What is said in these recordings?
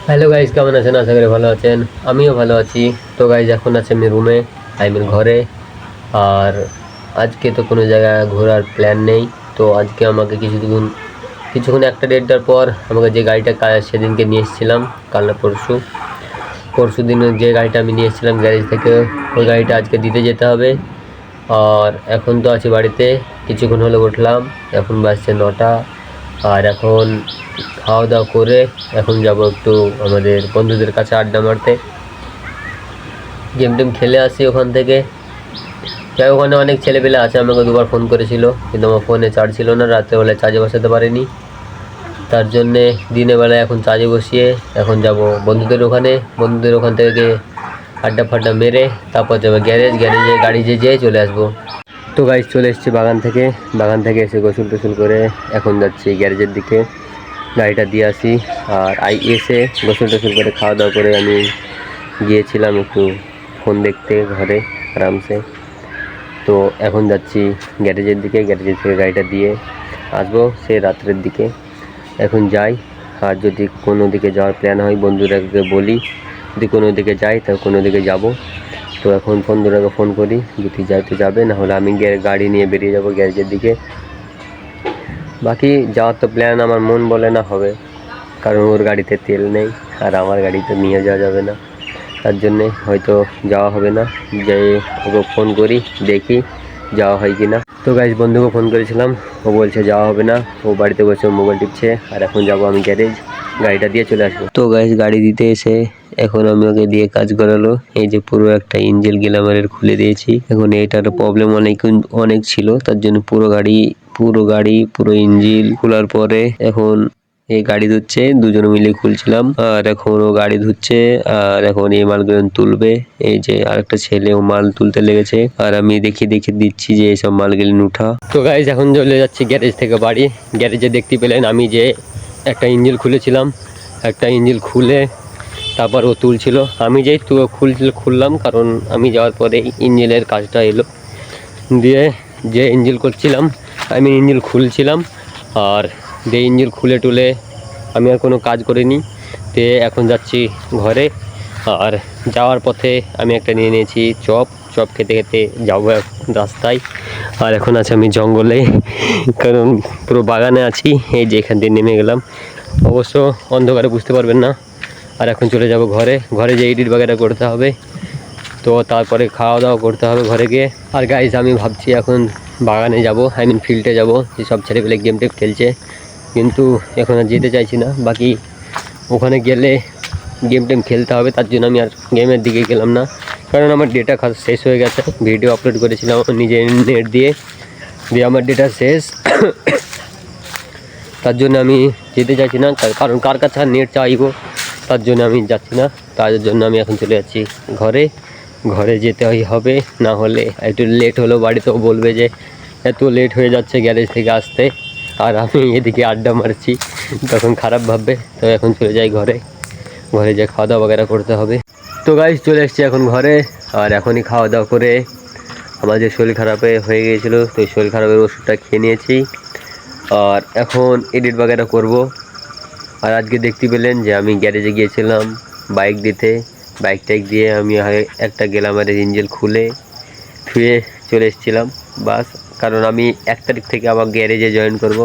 Hello guys, কেমন আছেন? আশা করি ভালো আছেন। আমিও ভালো আছি। তো গাইজ, এখন আছি আমি রুমে, ঘরে। আর আজকে তো কোনো জায়গায় ঘোরার প্ল্যান নেই। তো আজকে আমাকে কিছুক্ষণ একটা দেড়টার পর আমাকে যে গাড়িটা সেদিনকে নিয়ে এসেছিলাম, কাল না পরশু দিনে যে গাড়িটা আমি নিয়ে এসেছিলাম গ্যারেজ থেকে, ওই গাড়িটা আজকে দিতে যেতে হবে। আর এখন তো আছি বাড়িতে, কিছুক্ষণ হলে উঠলাম, এখন বাজছে 9টা। আর এখন খাওয়া দাওয়া করে এখন যাব একটু আমাদের বন্ধুদের কাছে আড্ডা মারতে, গেম টেম খেলে আসি ওখান থেকে। যাই, ওখানে অনেক ছেলেপেলে আছে, আমাকে দুবার ফোন করেছিল, কিন্তু আমার ফোনে চার্জ ছিল না, রাত্রেবেলায় চার্জে বসাতে পারিনি। তার জন্যে দিনের বেলায় এখন চার্জে বসিয়ে এখন যাব বন্ধুদের ওখান থেকে আড্ডা ফাড্ডা মেরে তারপর যাবো গ্যারেজে গাড়ি যেয়ে চলে আসবো। তো গাইজ, চলে এসেছি বাগান থেকে এসে গোসল টোসল করে এখন যাচ্ছি গ্যারেজের দিকে, গাড়িটা দিয়ে আসি। আর এসে গোসল টোসল করে খাওয়া দাওয়া করে আমি গিয়েছিলাম একটু ফোন দেখতে ঘরে আরামসে। তো এখন যাচ্ছি গ্যারেজের থেকে গাড়িটা দিয়ে আসবো সে রাত্রের দিকে। এখন যাই, আর যদি কোনো দিকে যাওয়ার প্ল্যান হয় বন্ধুরাকে বলি, যদি কোনো দিকে যাই তাহলে কোনো দিকে যাব। তো এখন বন্ধুরাকে ফোন করি, যদি যাই তো যাবে, না হলে আমি গাড়ি নিয়ে বেরিয়ে যাব গ্যারেজের দিকে। বাকি যাওয়ার তো প্ল্যান আমার মন বলে না হবে, কারণ ওর গাড়িতে তেল নেই আর আমার গাড়িতে নিয়ে যাওয়া যাবে না, তার জন্যে হয়তো যাওয়া হবে না। যে ওকে ফোন করি, দেখি যাওয়া হয় কি না। তো গাইজ, বন্ধুকে ফোন করেছিলাম, ও বলছে যাওয়া হবে না, ও বাড়িতে বসে মোবাইল টিপছে। আর এখন যাব আমি গ্যারেজ, গাড়িটা দিয়ে চলে আসবো। তো গাইজ, গাড়ি দিতে এসে এখন আমি ওকে দিয়ে কাজ করালো। এই যে পুরো একটা ইঞ্জিন গ্ল্যামারের খুলে দিয়েছি। এখন এটার প্রবলেম অনেক ছিল, তার জন্য পুরো ইঞ্জিন খোলার পরে এখন এই গাড়ি ধুচ্ছে, দুজনে মিলে খুলছিলাম। আর এখন ও গাড়ি ধুচ্ছে, আর এখন এই মালগুলো তুলবে। এই যে আরেকটা ছেলে ও মাল তুলতে লেগেছে, আর আমি দেখে দিচ্ছি যে এইসব মালগুলি উঠা। তো গাইজ, এখন চলে যাচ্ছি গ্যারেজ থেকে বাড়ি। গ্যারেজে দেখতে পেলেন আমি যে একটা ইঞ্জিন খুলেছিলাম, খুলে তারপর ও তুলছিল। আমি যেই খুললাম, কারণ আমি যাওয়ার পরে ইঞ্জিনের কাজটা এলো, দিয়ে যে ইঞ্জিন করছিলাম আমি ইঞ্জিন খুলছিলাম। আর যে ইঞ্জিন খুলে টুলে আমি আর কোনো কাজ করিনি। তে এখন যাচ্ছি ঘরে। আর যাওয়ার পথে আমি একটা নিয়ে নিয়েছি চপ খেতে খেতে যাবো রাস্তায়। আর এখন আছে আমি জঙ্গলে, কারণ পুরো বাগানে আছি। এই যে এখান দিয়ে নেমে গেলাম, অবশ্য অন্ধকারে বুঝতে পারবেন না। আর এখন চলে যাব ঘরে যে এডিট বাগেরা করতে হবে, তো তারপরে খাওয়া দাওয়া করতে হবে ঘরে গিয়ে। আর গাইজ, আমি ভাবছি এখন বাগানে যাব, ফিল্ডে যাব, যেসব ছেলেপেলে গেম টেম খেলছে, কিন্তু এখন আর যেতে চাইছি না। বাকি ওখানে গেলে গেম টেম খেলতে হবে, তার জন্য আমি আর গেমের দিকে গেলাম না, কারণ আমার ডেটা শেষ হয়ে গেছে। ভিডিও আপলোড করেছিলাম নিজের নেট দিয়ে আমার ডেটা শেষ। তার জন্য আমি যেতে চাইছি না, কারণ কার কাছে নেট চাইবো, তার জন্য আমি যাচ্ছি না। তার জন্য আমি এখন চলে যাচ্ছি ঘরে যেতে হবে, না হলে একটু লেট হলো বাড়িতেও বলবে যে এত লেট হয়ে যাচ্ছে গ্যারেজ থেকে আসতে, আর আমি এদিকে আড্ডা মারছি, তখন খারাপ ভাববে। তো এখন চলে যাই ঘরে যে খাওয়া দাওয়া বগেরা করতে হবে। তো গাইজ, চলে এসেছি এখন ঘরে। আর এখনই খাওয়া দাওয়া করে আমার যে শরীর খারাপ হয়ে গিয়েছিলো, তো এই শরীর খারাপের ওষুধটা খেয়ে নিয়েছি। আর এখন এডিট বাগেরা করব। আর আজকে দেখতে পেলেন যে আমি গ্যারেজে গিয়েছিলাম বাইক দিতে, বাইক দিয়ে আমি একটা গ্ল্যামারের ইঞ্জিন খুলে ধুয়ে চলে এসেছিলাম বাস। কারণ আমি 1 তারিখ থেকে আবার গ্যারেজে জয়েন করব,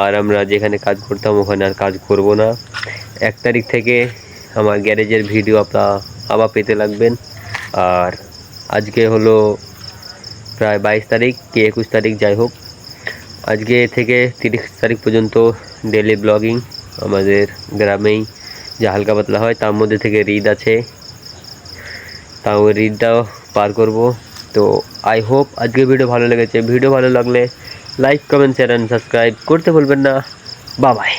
আর আমরা যেখানে কাজ করতাম ওখানে আর কাজ করব না। 1 তারিখ থেকে আমার গ্যারেজের ভিডিও আপনারা আবার পেতে লাগবেন। আর আজকে হলো প্রায় 22 তারিখ কি 21 তারিখ, যাই হোক, আজকে থেকে 30 তারিখ পর্যন্ত ডেলি ব্লগিং আমাদের গ্রামেই যে হালকা পাতলা হয়, তার মধ্যে থেকে রিড আছে, তাও রিডটাও পার করব। তো আই হোপ আজকে ভিডিও ভালো লেগেছে। ভিডিও ভালো লাগলে like comment share and subscribe করতে ভুলবেন না। Bye bye.